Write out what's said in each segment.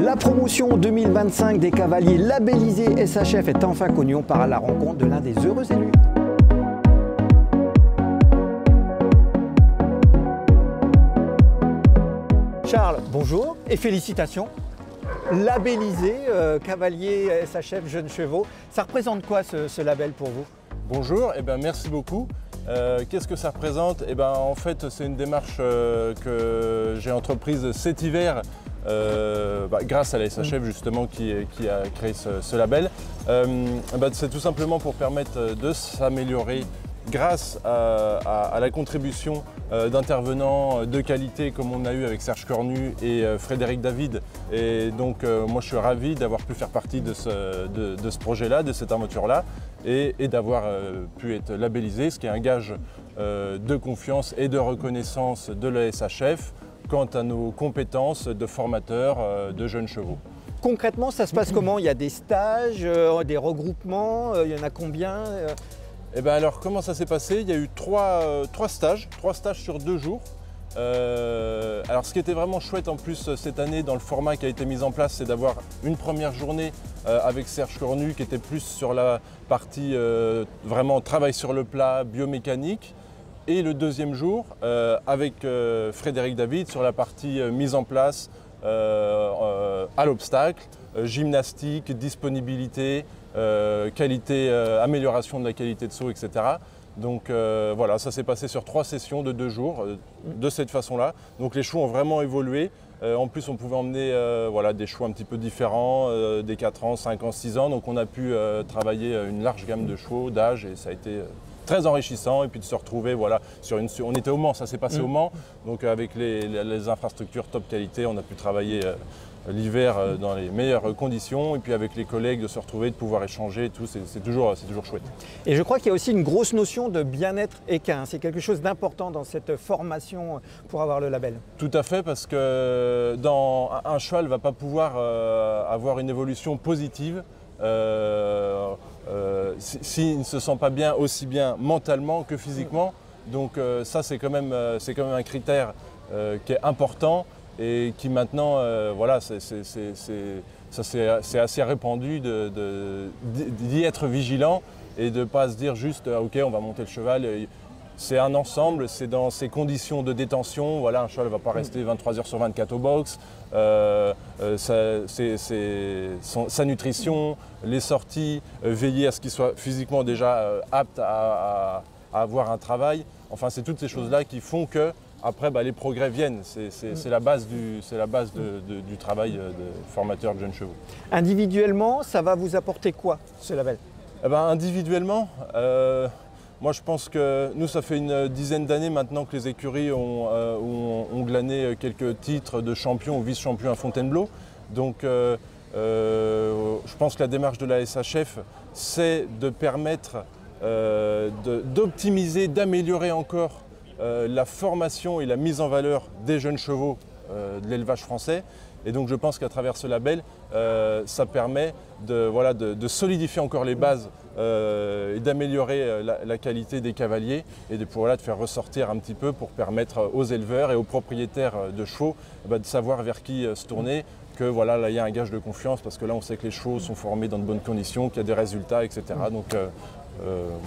La promotion 2025 des cavaliers labellisés SHF est enfin connue. On part à la rencontre de l'un des heureux élus. Charles, bonjour et félicitations. Labellisé cavalier SHF jeunes chevaux, ça représente quoi ce label pour vous? Bonjour, merci beaucoup. Qu'est-ce que ça représente? En fait, c'est une démarche que j'ai entreprise cet hiver grâce à la SHF justement qui a créé ce label. C'est tout simplement pour permettre de s'améliorer grâce à la contribution d'intervenants de qualité comme on a eu avec Serge Cornu et Frédéric David. Et donc moi je suis ravi d'avoir pu faire partie de ce projet-là, de cette aventure-là et d'avoir pu être labellisé, ce qui est un gage de confiance et de reconnaissance de la SHF quant à nos compétences de formateurs de jeunes chevaux. Concrètement, ça se passe comment? Il y a des stages, des regroupements, il y en a combien? Alors comment ça s'est passé? Il y a eu trois stages sur 2 jours. Alors ce qui était vraiment chouette en plus cette année dans le format qui a été mis en place, c'est d'avoir une première journée avec Serge Cornu qui était plus sur la partie vraiment travail sur le plat, biomécanique. Et le deuxième jour avec Frédéric David sur la partie mise en place à l'obstacle, gymnastique, disponibilité, amélioration de la qualité de saut, etc. Donc voilà, ça s'est passé sur 3 sessions de 2 jours de cette façon-là. Donc les chevaux ont vraiment évolué. En plus, on pouvait emmener des chevaux un petit peu différents, des 4 ans, 5 ans, 6 ans. Donc on a pu travailler une large gamme de chevaux, d'âge, et ça a été très enrichissant. Et puis de se retrouver, on était au Mans, ça s'est passé au Mans. Donc avec les infrastructures top qualité, on a pu travailler l'hiver dans les meilleures conditions, et puis avec les collègues de se retrouver, de pouvoir échanger et tout, c'est toujours chouette. Et je crois qu'il y a aussi une grosse notion de bien-être équin, c'est quelque chose d'important dans cette formation pour avoir le label. Tout à fait, parce que un cheval ne va pas pouvoir avoir une évolution positive s'il ne se sent pas bien, aussi bien mentalement que physiquement. Donc ça c'est quand même un critère qui est important. Et qui maintenant, c'est assez répandu d'y être vigilant et de ne pas se dire juste ok, on va monter le cheval. C'est un ensemble, c'est dans ces conditions de détention. Voilà, un cheval ne va pas rester 23 heures sur 24 au box. Sa nutrition, les sorties, veiller à ce qu'il soit physiquement déjà apte à avoir un travail. Enfin, c'est toutes ces choses-là qui font que après, les progrès viennent, c'est la base du travail de formateur de jeunes chevaux. Individuellement, ça va vous apporter quoi, ce label? Individuellement, moi je pense que nous, ça fait une dizaine d'années maintenant que les écuries ont glané quelques titres de champion ou vice-champion à Fontainebleau. Donc je pense que la démarche de la SHF, c'est de permettre d'optimiser, d'améliorer encore la formation et la mise en valeur des jeunes chevaux de l'élevage français. Et donc je pense qu'à travers ce label, ça permet de solidifier encore les bases et d'améliorer la qualité des cavaliers et de faire ressortir un petit peu pour permettre aux éleveurs et aux propriétaires de chevaux de savoir vers qui se tourner, que là il y a un gage de confiance parce que là on sait que les chevaux sont formés dans de bonnes conditions, qu'il y a des résultats, etc. Donc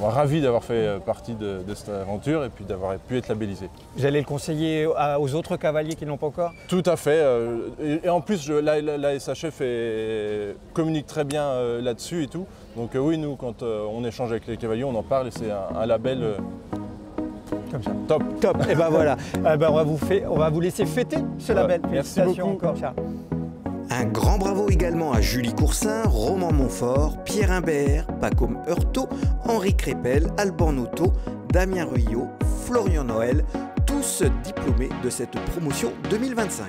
moi, ravi d'avoir fait partie de cette aventure et puis d'avoir pu être labellisé. Vous allez le conseiller aux autres cavaliers qui ne l'ont pas encore? Tout à fait. Et en plus, la SHF communique très bien là-dessus et tout. Donc oui, nous, quand on échange avec les cavaliers, on en parle et c'est un label comme ça. Top. Top. Et voilà. On va vous laisser fêter ce label. Merci beaucoup. Encore, Charles. Un grand bravo également à Julie Coursin, Roman Montfort, Pierre Imbert, Pacôme Heurtaud, Henri Crépel, Alban Noto, Damien Ruillot, Florian Noël, tous diplômés de cette promotion 2025.